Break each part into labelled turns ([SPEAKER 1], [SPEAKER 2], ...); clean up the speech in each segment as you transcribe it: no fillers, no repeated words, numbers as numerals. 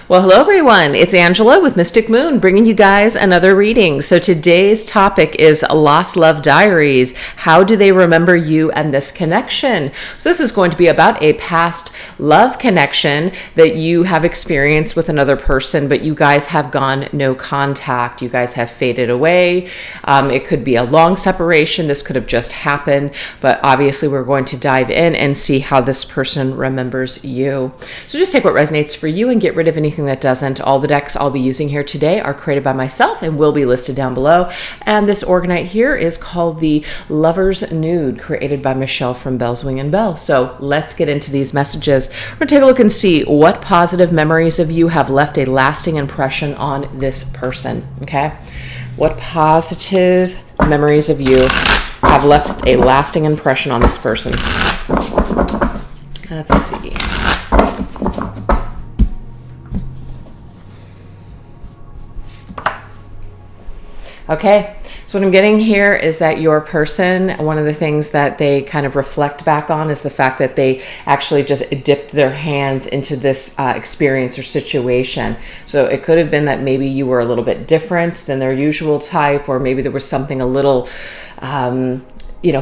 [SPEAKER 1] Well, hello everyone. It's Angela with Mystic Moon bringing you guys another reading. So today's topic is Lost Love Diaries. How do they remember you and this connection? So this is going to be about a past love connection that you have experienced with another person, but you guys have gone no contact. You guys have faded away. It could be a long separation. This could have just happened, but obviously we're going to dive in and see how this person remembers you. So just take what resonates for you and get rid of anything that doesn't. All the decks I'll be using here today are created by myself and will be listed down below. And this Orgonite here is called the Lover's Nude, created by Michelle from Bells Wing and Bell. So let's get into these messages. We're going to take a look and see what positive memories of you have left a lasting impression on this person. Okay? What positive memories of you have left a lasting impression on this person? Let's see. Okay, so what I'm getting here is that your person, one of the things that they kind of reflect back on is the fact that they actually just dipped their hands into this experience or situation. So it could have been that maybe you were a little bit different than their usual type, or maybe there was something a little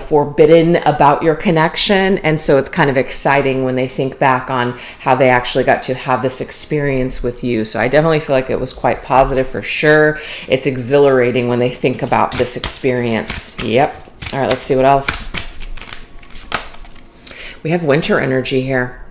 [SPEAKER 1] forbidden about your connection. And so it's kind of exciting when they think back on how they actually got to have this experience with you. So I definitely feel like it was quite positive for sure. It's exhilarating when they think about this experience. Yep. All right, let's see what else. We have winter energy here.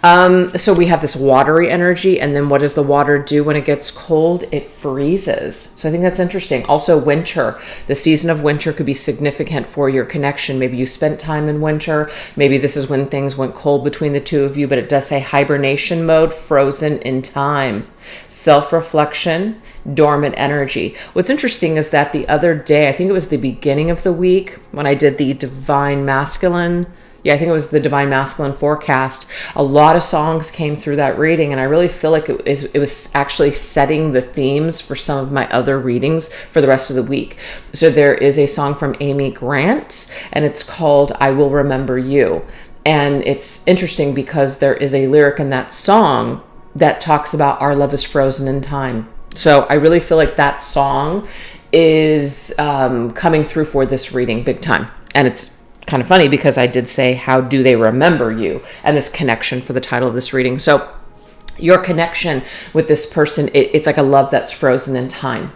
[SPEAKER 1] So we have this watery energy, and then what does the water do when it gets cold? It freezes. So I think that's interesting. Also winter, the season of winter could be significant for your connection. Maybe you spent time in winter. Maybe this is when things went cold between the two of you, but it does say hibernation mode, frozen in time, self-reflection, dormant energy. What's interesting is that the other day, I think it was the beginning of the week when I did the Divine Masculine, I think it was the Divine Masculine forecast. A lot of songs came through that reading, and I really feel like it was actually setting the themes for some of my other readings for the rest of the week. So there is a song from Amy Grant, and it's called I Will Remember You. And it's interesting because there is a lyric in that song that talks about our love is frozen in time. So I really feel like that song is coming through for this reading big time. And it's kind of funny because I did say, how do they remember you? And this connection for the title of this reading. So your connection with this person, it's like a love that's frozen in time.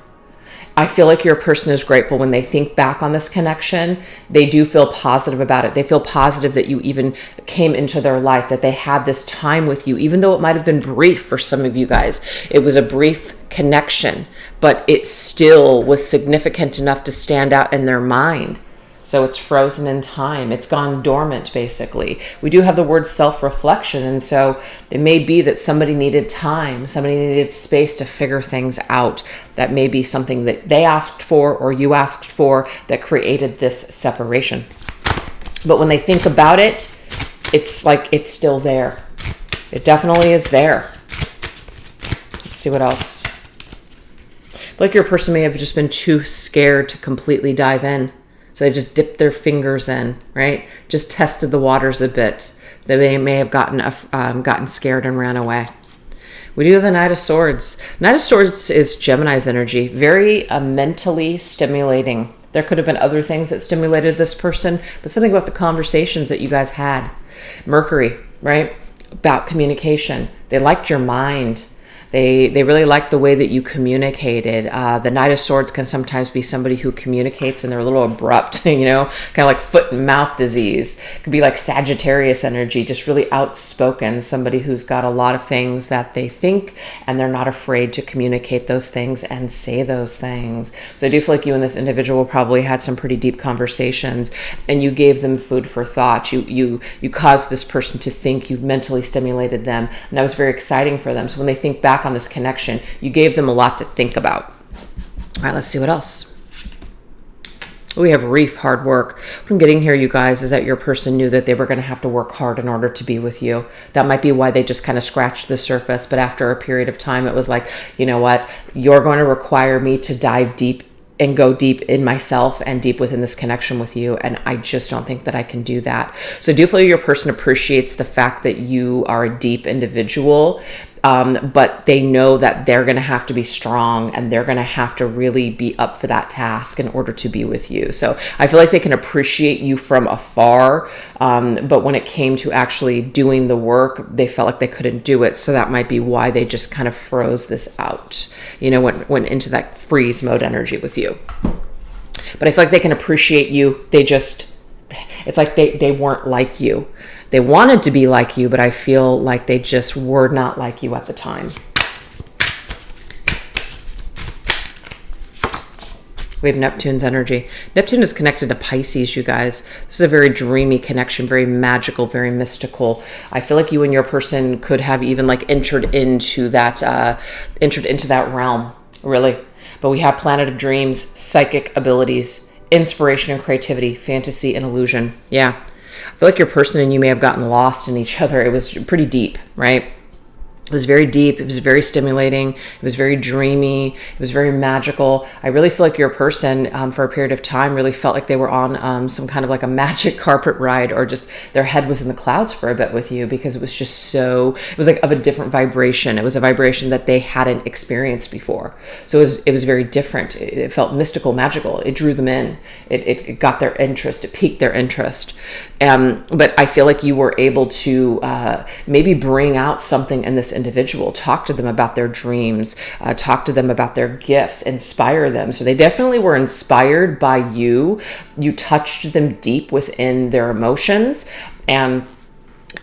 [SPEAKER 1] I feel like your person is grateful when they think back on this connection. They do feel positive about it. They feel positive that you even came into their life, that they had this time with you, even though it might have been brief for some of you guys. It was a brief connection, but it still was significant enough to stand out in their mind. So it's frozen in time. It's gone dormant, basically. We do have the word self-reflection, and so it may be that somebody needed time, somebody needed space to figure things out. That may be something that they asked for or you asked for that created this separation. But when they think about it, it's like it's still there. It definitely is there. Let's see what else. I feel like your person may have just been too scared to completely dive in. So they just dipped their fingers in, right? Just tested the waters a bit. They may have gotten scared and ran away. We do have the Knight of Swords. Knight of Swords is Gemini's energy, very mentally stimulating. There could have been other things that stimulated this person, but something about the conversations that you guys had. Mercury, right? About communication. They liked your mind. They really like the way that you communicated. The Knight of Swords can sometimes be somebody who communicates and they're a little abrupt, kind of like foot and mouth disease. It could be like Sagittarius energy, just really outspoken, somebody who's got a lot of things that they think and they're not afraid to communicate those things and say those things. So I do feel like you and this individual probably had some pretty deep conversations and you gave them food for thought. You caused this person to think, you mentally stimulated them, and that was very exciting for them. So when they think back on this connection, you gave them a lot to think about. All right, let's see what else. We have Reef, hard work. What I'm getting here, you guys, is that your person knew that they were going to have to work hard in order to be with you. That might be why they just kind of scratched the surface, but after a period of time, it was like, you know what, you're going to require me to dive deep and go deep in myself and deep within this connection with you. And I just don't think that I can do that. So do feel your person appreciates the fact that you are a deep individual. but they know that they're going to have to be strong and they're going to have to really be up for that task in order to be with you. So I feel like they can appreciate you from afar, but when it came to actually doing the work, they felt like they couldn't do it. So that might be why they just kind of froze this out, went into that freeze mode energy with you. But I feel like they can appreciate you. It's like they weren't like you. They wanted to be like you, but I feel like they just were not like you at the time. We have Neptune's energy. Neptune is connected to Pisces, you guys. This is a very dreamy connection, very magical, very mystical. I feel like you and your person could have even like entered into that realm, really. But we have planet of dreams, psychic abilities, inspiration and creativity, fantasy and illusion. Yeah. I feel like your person and you may have gotten lost in each other. It was pretty deep, right? It was very deep. It was very stimulating. It was very dreamy. It was very magical. I really feel like your person, for a period of time, really felt like they were on some kind of like a magic carpet ride, or just their head was in the clouds for a bit with you, because it was just it was like of a different vibration. It was a vibration that they hadn't experienced before. So it was very different. It felt mystical, magical. It drew them in. It got their interest. It piqued their interest. But I feel like you were able to maybe bring out something in this individual, talk to them about their dreams, talk to them about their gifts, inspire them. So they definitely were inspired by you. You touched them deep within their emotions, and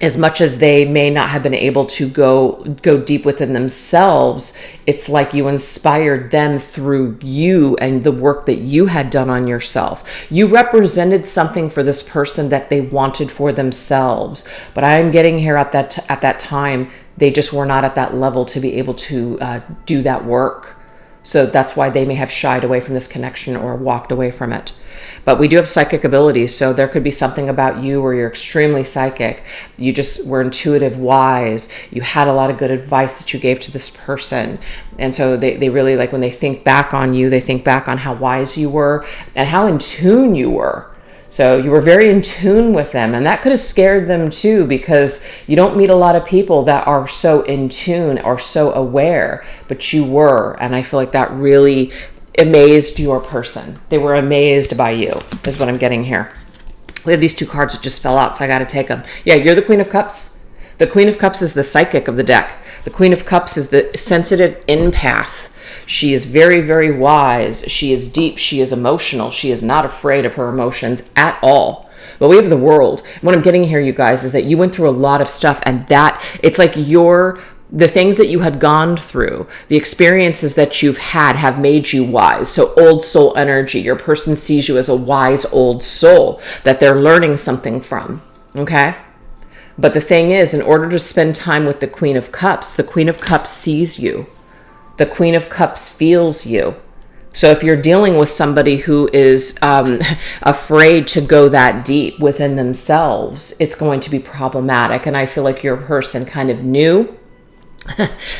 [SPEAKER 1] as much as they may not have been able to go deep within themselves, it's like you inspired them through you and the work that you had done on yourself. You represented something for this person that they wanted for themselves. But I am getting here at that time, they just were not at that level to be able to do that work. So that's why they may have shied away from this connection or walked away from it. But we do have psychic abilities. So there could be something about you where you're extremely psychic. You just were intuitive, wise. You had a lot of good advice that you gave to this person. And so they really, like, when they think back on you, they think back on how wise you were and how in tune you were. So you were very in tune with them, and that could have scared them too, because you don't meet a lot of people that are so in tune or so aware, but you were. And I feel like that really amazed your person. They were amazed by you, is what I'm getting here. We have these two cards that just fell out, so I got to take them. Yeah, you're the Queen of Cups. The Queen of Cups is the psychic of the deck. The Queen of Cups is the sensitive empath. She is very, very wise. She is deep. She is emotional. She is not afraid of her emotions at all. But we have the World. What I'm getting here, you guys, is that you went through a lot of stuff, and that it's like the things that you had gone through, the experiences that you've had have made you wise. So old soul energy, your person sees you as a wise old soul that they're learning something from. Okay? But the thing is, in order to spend time with the Queen of Cups sees you. The Queen of Cups feels you. So if you're dealing with somebody who is afraid to go that deep within themselves, it's going to be problematic. And I feel like your person kind of knew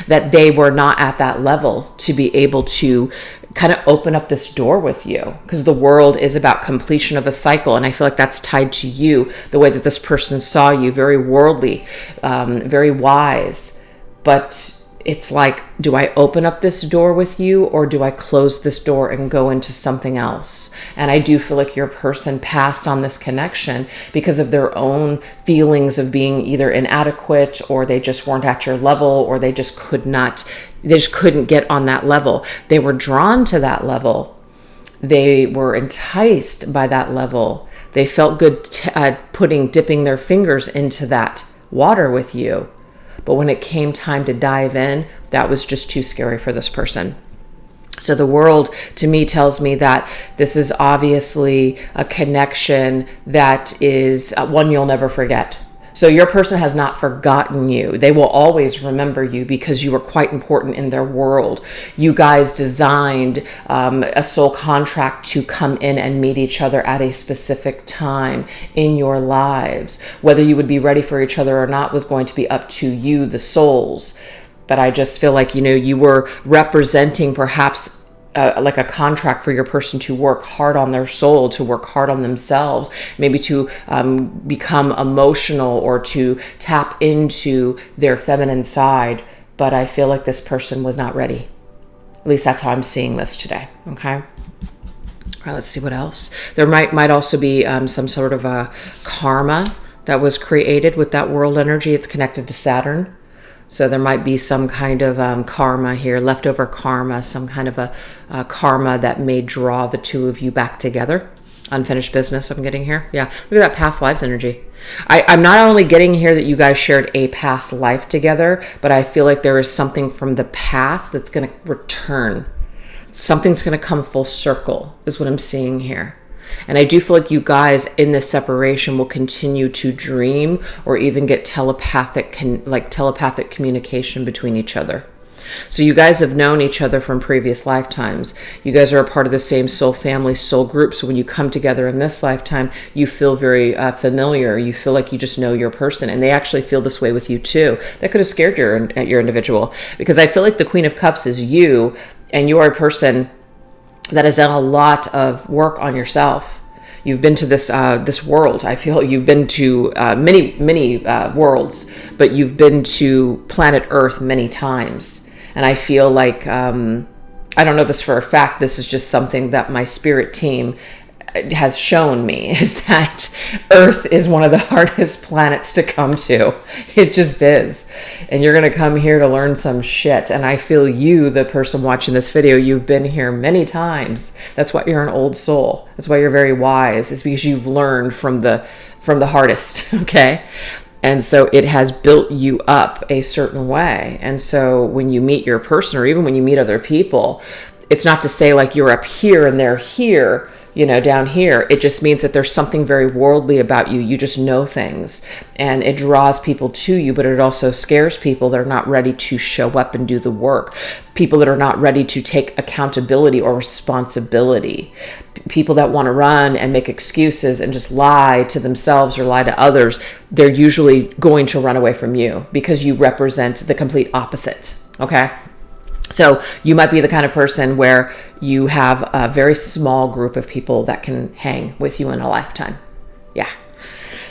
[SPEAKER 1] that they were not at that level to be able to kind of open up this door with you, because the World is about completion of a cycle. And I feel like that's tied to you, the way that this person saw you, very worldly, very wise. But it's like, do I open up this door with you, or do I close this door and go into something else? And I do feel like your person passed on this connection because of their own feelings of being either inadequate, or they just weren't at your level, or they just couldn't get on that level. They were drawn to that level. They were enticed by that level. They felt good dipping their fingers into that water with you. But when it came time to dive in, that was just too scary for this person. So the World, to me, tells me that this is obviously a connection that is one you'll never forget. So your person has not forgotten you. They will always remember you because you were quite important in their world. You guys designed a soul contract to come in and meet each other at a specific time in your lives. Whether you would be ready for each other or not was going to be up to you, the souls. But I just feel like, you were representing perhaps like a contract for your person to work hard on their soul, to work hard on themselves, maybe to become emotional, or to tap into their feminine side, but I feel like this person was not ready. At least that's how I'm seeing this today. Okay. All right, let's see what else. There might also be some sort of a karma that was created with that world energy. It's connected to Saturn. So there might be some kind of karma here, leftover karma, some kind of a karma that may draw the two of you back together. Unfinished business I'm getting here. Yeah, look at that past lives energy. I'm not only getting here that you guys shared a past life together, but I feel like there is something from the past that's going to return. Something's going to come full circle is what I'm seeing here. And I do feel like you guys in this separation will continue to dream or even get telepathic communication between each other. So you guys have known each other from previous lifetimes. You guys are a part of the same soul family, soul group. So when you come together in this lifetime, you feel very familiar. You feel like you just know your person. And they actually feel this way with you too. That could have scared your individual, because I feel like the Queen of Cups is you, and you are a person that has done a lot of work on yourself. You've been to this world. I feel you've been to many worlds, but you've been to planet Earth many times. And I feel like, I don't know this for a fact, this is just something that my spirit team has shown me, is that Earth is one of the hardest planets to come to. It just is. And you're going to come here to learn some shit. And I feel you, the person watching this video, you've been here many times. That's why you're an old soul. That's why you're very wise. It's because you've learned from the hardest, okay? And so it has built you up a certain way. And so when you meet your person, or even when you meet other people, it's not to say like you're up here and they're here, down here. It just means that there's something very worldly about you. You just know things, and it draws people to you, but it also scares people that are not ready to show up and do the work. People that are not ready to take accountability or responsibility. People that want to run and make excuses and just lie to themselves or lie to others, they're usually going to run away from you because you represent the complete opposite. Okay? So you might be the kind of person where you have a very small group of people that can hang with you in a lifetime. Yeah.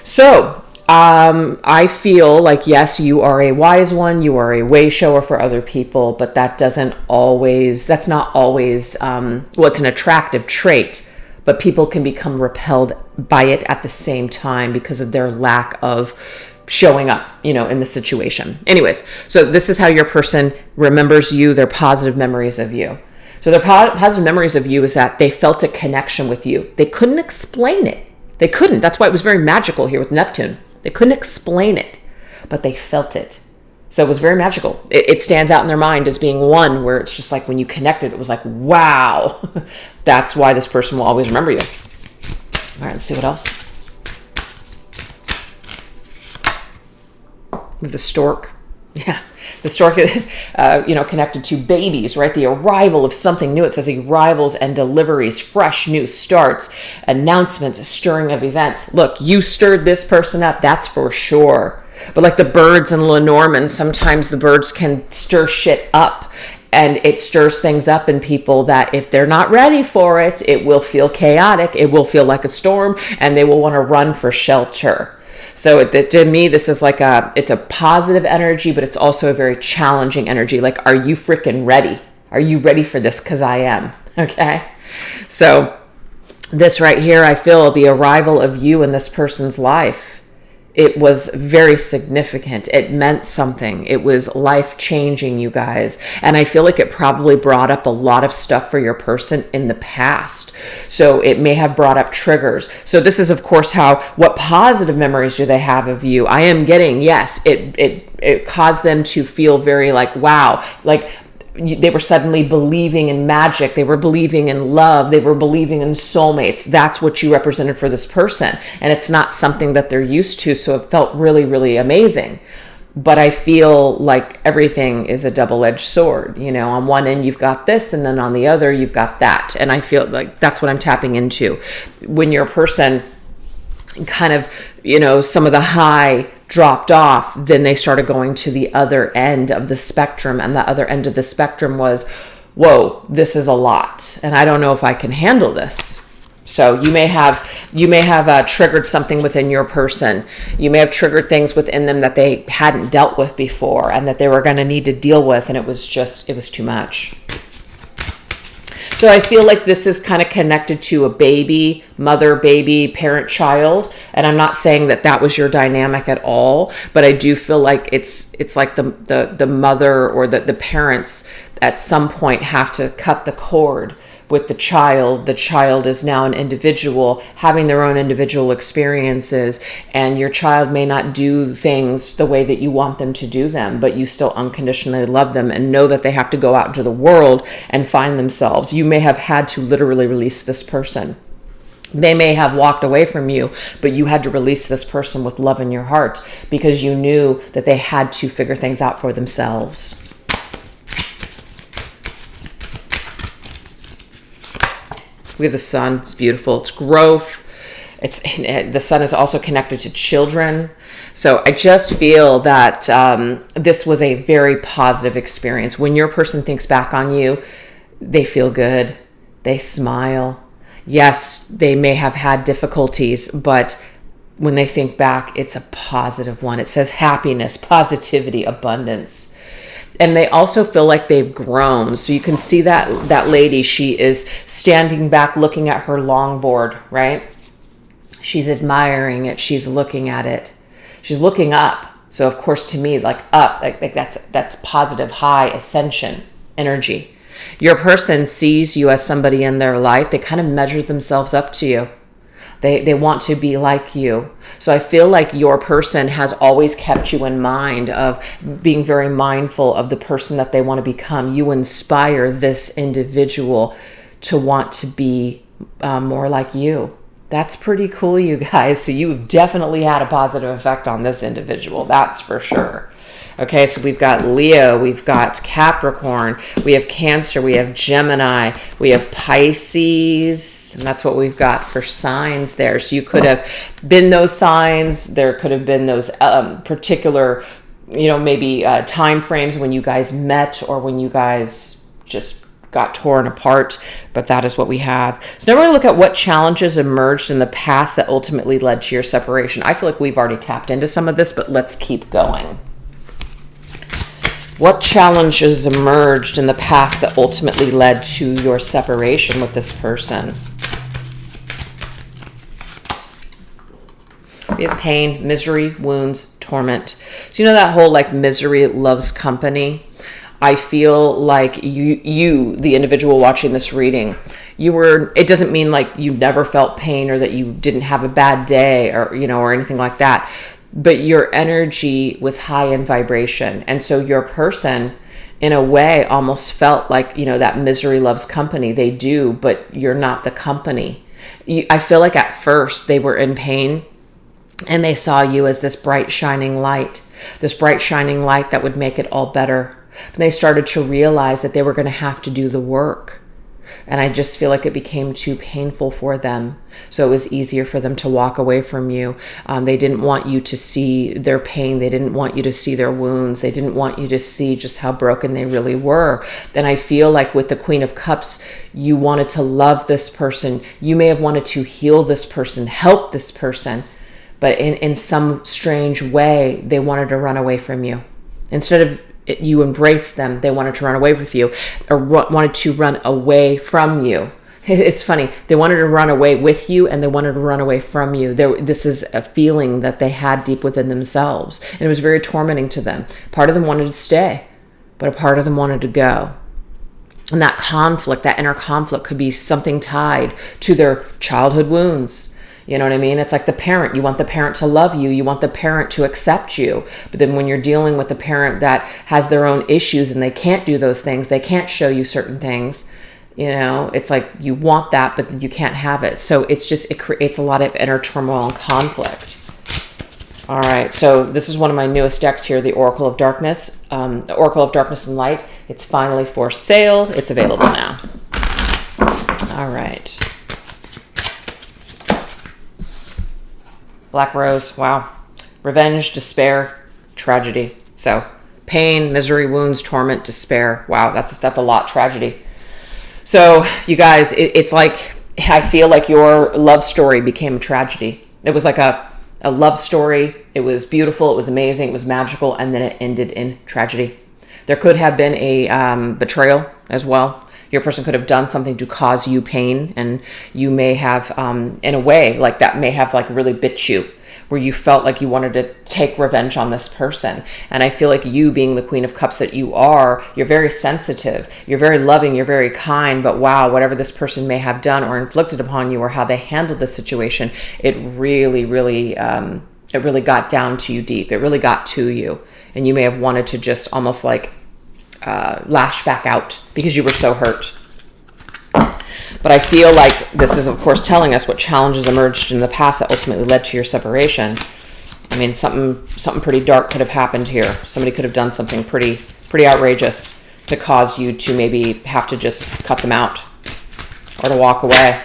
[SPEAKER 1] So I feel like, yes, you are a wise one. You are a way shower for other people, but that's not always, it's an attractive trait, but people can become repelled by it at the same time because of their lack of showing up, in the situation. Anyways, so this is how your person remembers you, their positive memories of you. So their positive memories of you is that they felt a connection with you. They couldn't explain it. They couldn't. That's why it was very magical here with Neptune. They couldn't explain it, but they felt it. So it was very magical. It stands out in their mind as being one where it's just like when you connected, it was like, wow, that's why this person will always remember you. All right, let's see what else. The stork. Yeah, the stork is, connected to babies, right? The arrival of something new. It says arrivals and deliveries, fresh new starts, announcements, stirring of events. Look, you stirred this person up, that's for sure. But like the birds in Lenormand, sometimes the birds can stir shit up, and it stirs things up in people that if they're not ready for it, it will feel chaotic. It will feel like a storm, and they will want to run for shelter. So to me, this is like it's a positive energy, but it's also a very challenging energy. Like, are you freaking ready? Are you ready for this? Because I am. Okay. So this right here, I feel the arrival of you in this person's life. It was very significant. It meant something. It was life-changing, you guys. And I feel like it probably brought up a lot of stuff for your person in the past. So it may have brought up triggers. So this is, of course, what positive memories do they have of you? I am getting, yes, it caused them to feel very like, wow, like they were suddenly believing in magic. They were believing in love. They were believing in soulmates. That's what you represented for this person. And it's not something that they're used to. So it felt really, really amazing. But I feel like everything is a double-edged sword. On one end, you've got this, and then on the other, you've got that. And I feel like that's what I'm tapping into. When you're a person kind of, some of the high dropped off, then they started going to the other end of the spectrum, and the other end of the spectrum was, whoa, this is a lot, and I don't know if I can handle this. So you may have triggered something within your person. You may have triggered things within them that they hadn't dealt with before and that they were going to need to deal with, and it was too much. So I feel like this is kind of connected to a baby, mother, baby, parent, child. And I'm not saying that was your dynamic at all, but I do feel like it's like the mother or the parents at some point have to cut the cord with the child. The child is now an individual having their own individual experiences, and your child may not do things the way that you want them to do them, but you still unconditionally love them and know that they have to go out into the world and find themselves. You may have had to literally release this person. They may have walked away from you, but you had to release this person with love in your heart because you knew that they had to figure things out for themselves. We have the sun. It's beautiful. It's growth. The sun is also connected to children. So I just feel that this was a very positive experience. When your person thinks back on you, they feel good. They smile. Yes, they may have had difficulties, but when they think back, it's a positive one. It says happiness, positivity, abundance. And they also feel like they've grown. So you can see that lady, she is standing back looking at her longboard, right? She's admiring it. She's looking at it. She's looking up. So of course, to me, like up, like that's positive, high ascension energy. Your person sees you as somebody in their life. They kind of measure themselves up to you. They want to be like you. So I feel like your person has always kept you in mind of being very mindful of the person that they want to become. You inspire this individual to want to be more like you. That's pretty cool, you guys. So you've definitely had a positive effect on this individual. That's for sure. Okay, so we've got Leo, we've got Capricorn, we have Cancer, we have Gemini, we have Pisces, and that's what we've got for signs there. So you could have been those signs. There could have been those particular, maybe time frames when you guys met or when you guys just got torn apart, but that is what we have. So now we're going to look at what challenges emerged in the past that ultimately led to your separation. I feel like we've already tapped into some of this, but let's keep going. What challenges emerged in the past that ultimately led to your separation with this person? We have pain, misery, wounds, torment. So that whole misery loves company. I feel like you, the individual watching this reading, it doesn't mean like you never felt pain or that you didn't have a bad day or anything like that. But your energy was high in vibration. And so your person, in a way, almost felt like, that misery loves company. They do, but you're not the company. I feel like at first they were in pain and they saw you as this bright, shining light that would make it all better. But they started to realize that they were going to have to do the work. And I just feel like it became too painful for them. So it was easier for them to walk away from you. They didn't want you to see their pain. They didn't want you to see their wounds. They didn't want you to see just how broken they really were. And I feel like with the Queen of Cups, you wanted to love this person. You may have wanted to heal this person, help this person. But in some strange way, they wanted to run away from you. Instead of you embrace them, they wanted to run away with you or wanted to run away from you. It's funny. They wanted to run away with you and they wanted to run away from you. This is a feeling that they had deep within themselves. And it was very tormenting to them. Part of them wanted to stay, but a part of them wanted to go. And that conflict, that inner conflict could be something tied to their childhood wounds. You know what I mean? It's like the parent. You want the parent to love you. You want the parent to accept you. But then when you're dealing with the parent that has their own issues and they can't do those things, they can't show you certain things, it's like you want that, but you can't have it. So it creates a lot of inner turmoil and conflict. All right. So this is one of my newest decks here, the Oracle of Darkness, the Oracle of Darkness and Light. It's finally for sale. It's available now. All right. Black Rose, wow. Revenge, despair, tragedy. So pain, misery, wounds, torment, despair. Wow, that's a lot, tragedy. So you guys, it's like I feel like your love story became a tragedy. It was like a love story. It was beautiful. It was amazing. It was magical. And then it ended in tragedy. There could have been a betrayal as well. Your person could have done something to cause you pain, and you may have, in a way, like that may have like really bit you, where you felt like you wanted to take revenge on this person. And I feel like you, being the Queen of Cups that you are, you're very sensitive, you're very loving, you're very kind, but wow, whatever this person may have done or inflicted upon you, or how they handled the situation, it really, really, it really got down to you deep. It really got to you. And you may have wanted to just almost like lash back out because you were so hurt. But I feel like this is, of course, telling us what challenges emerged in the past that ultimately led to your separation. I mean, something pretty dark could have happened here. Somebody could have done something pretty outrageous to cause you to maybe have to just cut them out or to walk away.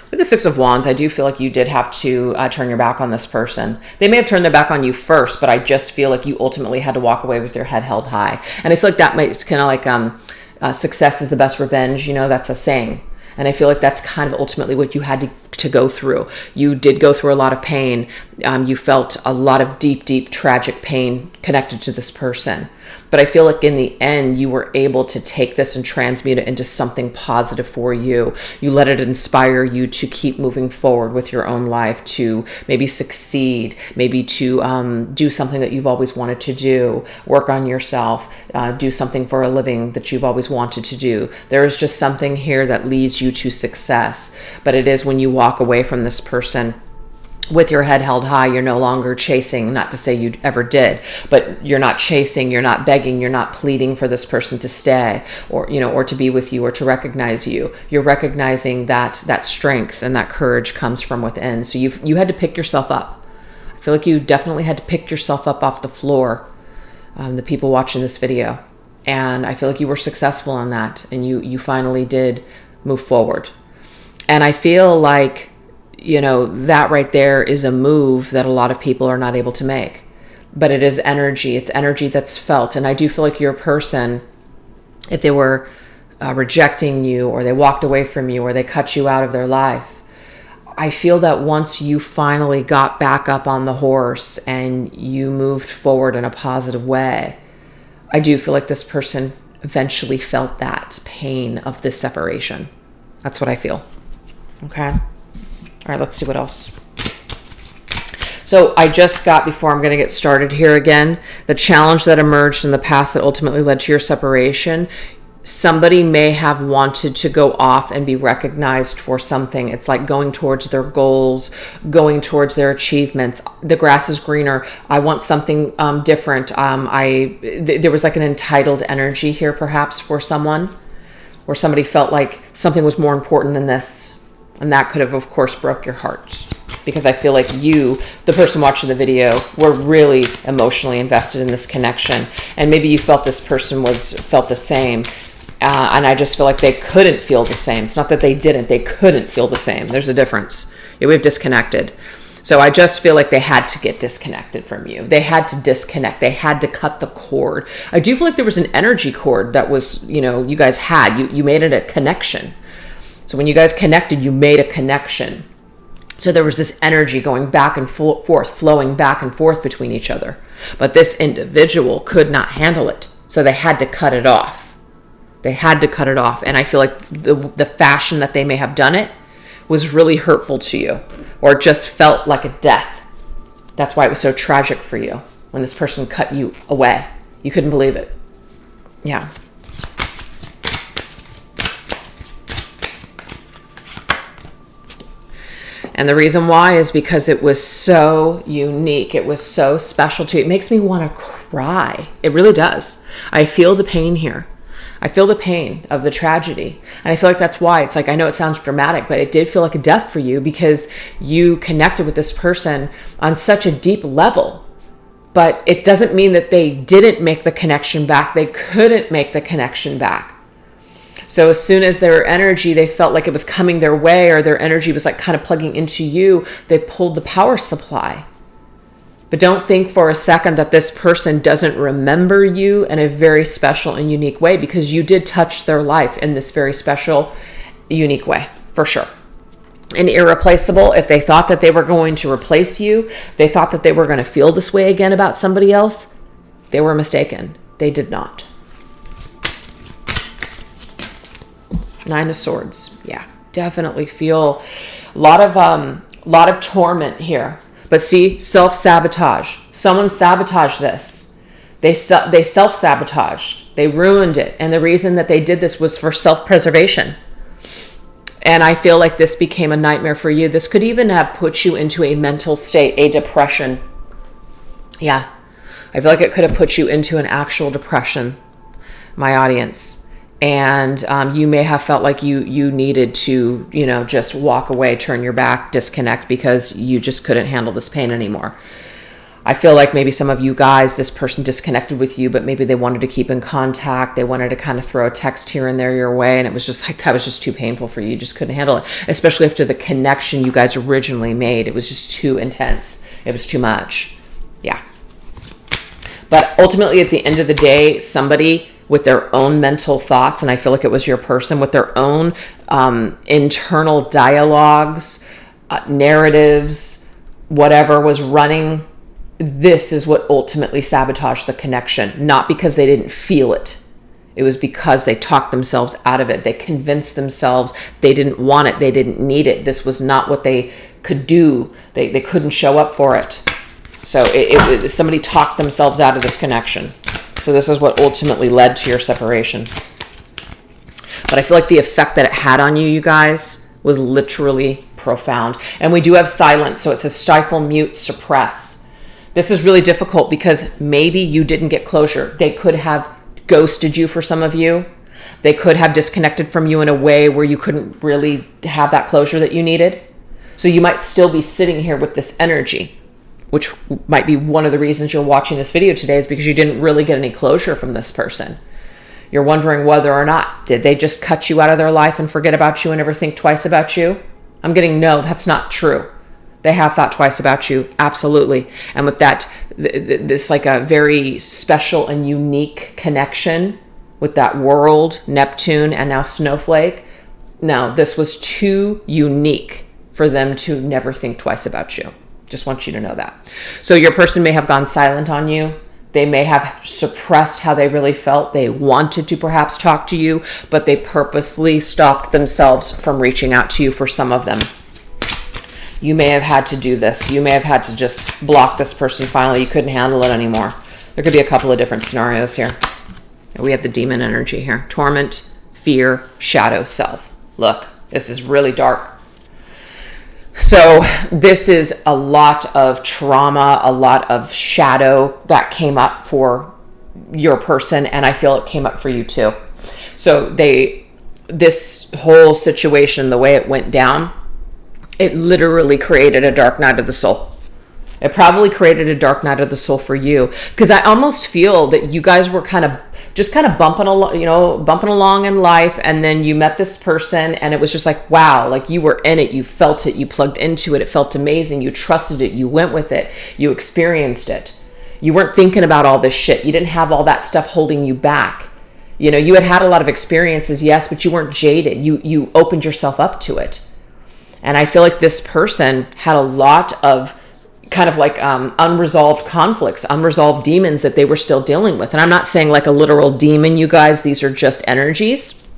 [SPEAKER 1] With the Six of Wands, I do feel like you did have to turn your back on this person. They may have turned their back on you first, but I just feel like you ultimately had to walk away with your head held high. And I feel like that makes kind of like success is the best revenge. You know, that's a saying. And I feel like that's kind of ultimately what you had to go through. You did go through a lot of pain. You felt a lot of deep, tragic pain connected to this person. But I feel like in the end, you were able to take this and transmute it into something positive for you. You let it inspire you to keep moving forward with your own life, to maybe succeed, maybe to do something that you've always wanted to do, work on yourself, do something for a living that you've always wanted to do. There is just something here that leads you to success. But it is when you walk away from this person with your head held high, you're no longer chasing, not to say you ever did, but you're not chasing, you're not begging, you're not pleading for this person to stay or, you know, or to be with you or to recognize you. You're recognizing that strength and that courage comes from within. So you had to pick yourself up. I feel like you definitely had to pick yourself up off the floor, the people watching this video. And I feel like you were successful in that, and you finally did move forward. And I feel like, you know, that right there is a move that a lot of people are not able to make. But it is energy. It's energy that's felt. And I do feel like your person, if they were rejecting you, or they walked away from you, or they cut you out of their life, I feel that once you finally got back up on the horse and you moved forward in a positive way, I do feel like this person eventually felt that pain of this separation. That's what I feel. Okay. All right, let's see what else. So I just got, before I'm going to get started here again, the challenge that emerged in the past that ultimately led to your separation. Somebody may have wanted to go off and be recognized for something. It's like going towards their goals, going towards their achievements. The grass is greener. I want something different. There was like an entitled energy here perhaps for someone, where somebody felt like something was more important than this. And that could have, of course, broke your heart, because I feel like you, the person watching the video, were really emotionally invested in this connection. And maybe you felt this person felt the same. And I just feel like they couldn't feel the same. It's not that they didn't. They couldn't feel the same. There's a difference. Yeah, we've disconnected. So I just feel like they had to get disconnected from you. They had to disconnect. They had to cut the cord. I do feel like there was an energy cord that was, you know, you guys had. You made it a connection. So when you guys connected, you made a connection. So there was this energy going back and forth, flowing back and forth between each other. But this individual could not handle it. So they had to cut it off. They had to cut it off. And I feel like the fashion that they may have done it was really hurtful to you, or just felt like a death. That's why it was so tragic for you when this person cut you away. You couldn't believe it. Yeah. And the reason why is because it was so unique. It was so special to you. It makes me want to cry. It really does. I feel the pain here. I feel the pain of the tragedy. And I feel like that's why it's like, I know it sounds dramatic, but it did feel like a death for you, because you connected with this person on such a deep level. But it doesn't mean that they didn't make the connection back. They couldn't make the connection back. So as soon as their energy, they felt like it was coming their way, or their energy was like kind of plugging into you, they pulled the power supply. But don't think for a second that this person doesn't remember you in a very special and unique way, because you did touch their life in this very special, unique way, for sure. And irreplaceable. If they thought that they were going to replace you, they thought that they were going to feel this way again about somebody else, they were mistaken. They did not. Nine of Swords. Yeah, definitely feel a lot of torment here. But see, self-sabotage. Someone sabotaged this. They self-sabotaged. They ruined it. And the reason that they did this was for self-preservation. And I feel like this became a nightmare for you. This could even have put you into a mental state, a depression. Yeah, I feel like it could have put you into an actual depression, my audience. And you may have felt like you needed to, just walk away, turn your back, disconnect, because you just couldn't handle this pain anymore. I feel like maybe some of you guys, this person disconnected with you, but maybe they wanted to keep in contact. They wanted to kind of throw a text here and there your way. And it was just like, that was just too painful for you. You just couldn't handle it, especially after the connection you guys originally made. It was just too intense. It was too much. Yeah. But ultimately, at the end of the day, somebody with their own mental thoughts, and I feel like it was your person, with their own internal dialogues, narratives, whatever was running, this is what ultimately sabotaged the connection. Not because they didn't feel it. It was because they talked themselves out of it. They convinced themselves they didn't want it. They didn't need it. This was not what they could do. They couldn't show up for it. So somebody talked themselves out of this connection. So this is what ultimately led to your separation. But I feel like the effect that it had on you, you guys, was literally profound. And we do have silence. So it says stifle, mute, suppress. This is really difficult because maybe you didn't get closure. They could have ghosted you for some of you. They could have disconnected from you in a way where you couldn't really have that closure that you needed. So you might still be sitting here with this energy, which might be one of the reasons you're watching this video today, is because you didn't really get any closure from this person. You're wondering whether or not, did they just cut you out of their life and forget about you and never think twice about you? I'm getting no, that's not true. They have thought twice about you, absolutely. And with that, this like a very special and unique connection with that world, Neptune, and now Snowflake. No, this was too unique for them to never think twice about you. Just want you to know that. So your person may have gone silent on you. They may have suppressed how they really felt. They wanted to perhaps talk to you, but they purposely stopped themselves from reaching out to you for some of them. You may have had to do this. You may have had to just block this person finally. You couldn't handle it anymore. There could be a couple of different scenarios here. We have the demon energy here. Torment, fear, shadow, self. Look, this is really dark. So this is a lot of trauma, a lot of shadow that came up for your person, and I feel it came up for you too. So this whole situation, the way it went down, it literally created a dark night of the soul. It probably created a dark night of the soul for you, because I almost feel that you guys were kind of bumping along in life, and then you met this person, and it was just like, wow, like you were in it, you felt it, you plugged into it, it felt amazing, you trusted it, you went with it, you experienced it. You weren't thinking about all this shit. You didn't have all that stuff holding you back. You had a lot of experiences, yes, but you weren't jaded. You opened yourself up to it. And I feel like this person had a lot of kind of like unresolved conflicts, unresolved demons that they were still dealing with. And I'm not saying like a literal demon, you guys. These are just energies.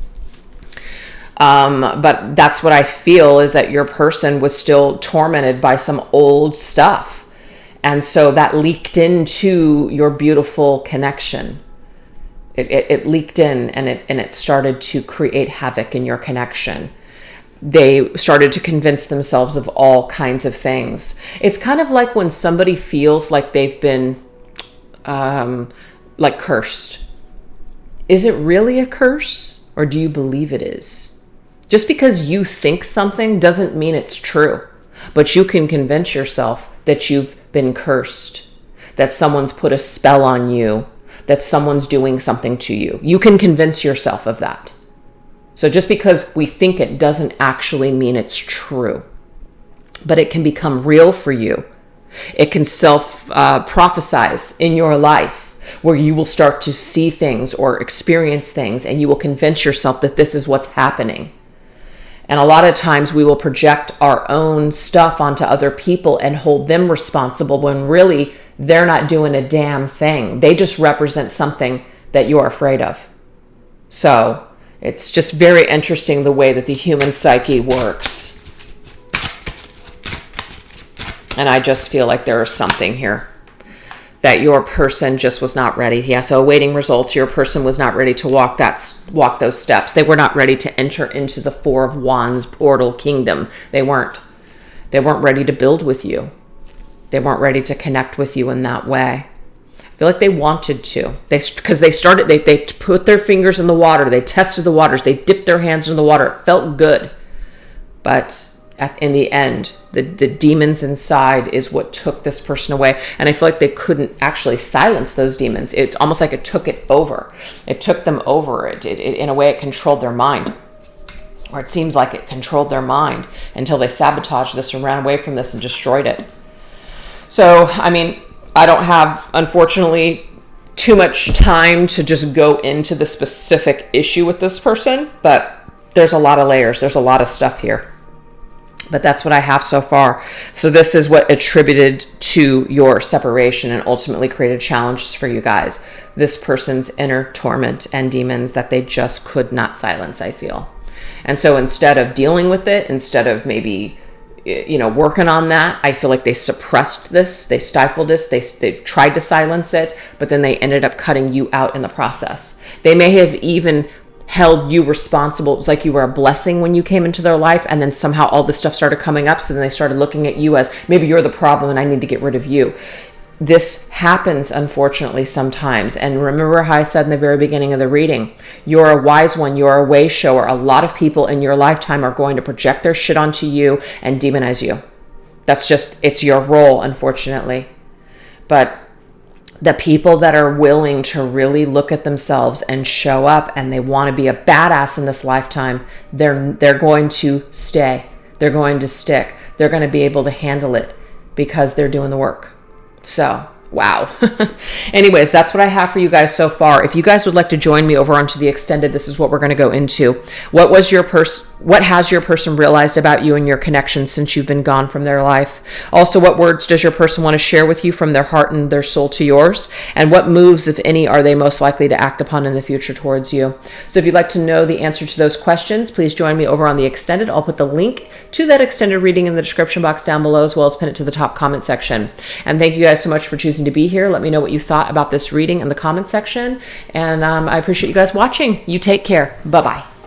[SPEAKER 1] But that's what I feel, is that your person was still tormented by some old stuff. And so that leaked into your beautiful connection. It leaked in, and it started to create havoc in your connection. They started to convince themselves of all kinds of things. It's kind of like when somebody feels like they've been like cursed. Is it really a curse, or do you believe it is? Just because you think something doesn't mean it's true, but you can convince yourself that you've been cursed, that someone's put a spell on you, that someone's doing something to you. You can convince yourself of that. So just because we think it doesn't actually mean it's true, but it can become real for you It can prophesize in your life, where you will start to see things or experience things, and you will convince yourself that this is what's happening. And a lot of times we will project our own stuff onto other people and hold them responsible when really they're not doing a damn thing. They just represent something that you're afraid of. So it's just very interesting the way that the human psyche works. And I just feel like there is something here that your person just was not ready. Yeah, so awaiting results, your person was not ready to walk those steps. They were not ready to enter into the Four of Wands portal kingdom. They weren't. They weren't ready to build with you. They weren't ready to connect with you in that way. I feel like they wanted to. Because they put their fingers in the water. They tested the waters. They dipped their hands in the water. It felt good. But in the end, the demons inside is what took this person away. And I feel like they couldn't actually silence those demons. It's almost like it took it over. It took them over. It in a way, it controlled their mind. Or it seems like it controlled their mind until they sabotaged this and ran away from this and destroyed it. So, I mean, I don't have, unfortunately, too much time to just go into the specific issue with this person, but there's a lot of layers. There's a lot of stuff here. But that's what I have so far. So this is what attributed to your separation and ultimately created challenges for you guys. This person's inner torment and demons that they just could not silence, I feel. And so instead of dealing with it, instead of maybe, working on that, I feel like they suppressed this, they stifled this, they tried to silence it, but then they ended up cutting you out in the process. They may have even held you responsible. It was like you were a blessing when you came into their life, and then somehow all this stuff started coming up, so then they started looking at you as maybe you're the problem and I need to get rid of you. This happens, unfortunately, sometimes. And remember how I said in the very beginning of the reading, you're a wise one, you're a way shower. A lot of people in your lifetime are going to project their shit onto you and demonize you. It's your role, unfortunately. But the people that are willing to really look at themselves and show up and they want to be a badass in this lifetime, they're going to stay. They're going to stick. They're going to be able to handle it because they're doing the work. So, wow. Anyways, that's what I have for you guys so far. If you guys would like to join me over onto the extended, this is what we're going to go into. What has your person realized about you and your connection since you've been gone from their life? Also, what words does your person want to share with you from their heart and their soul to yours? And what moves, if any, are they most likely to act upon in the future towards you? So if you'd like to know the answer to those questions, please join me over on the extended. I'll put the link to that extended reading in the description box down below, as well as pin it to the top comment section. And thank you guys so much for choosing to be here. Let me know what you thought about this reading in the comment section. And I appreciate you guys watching. You take care. Bye-bye.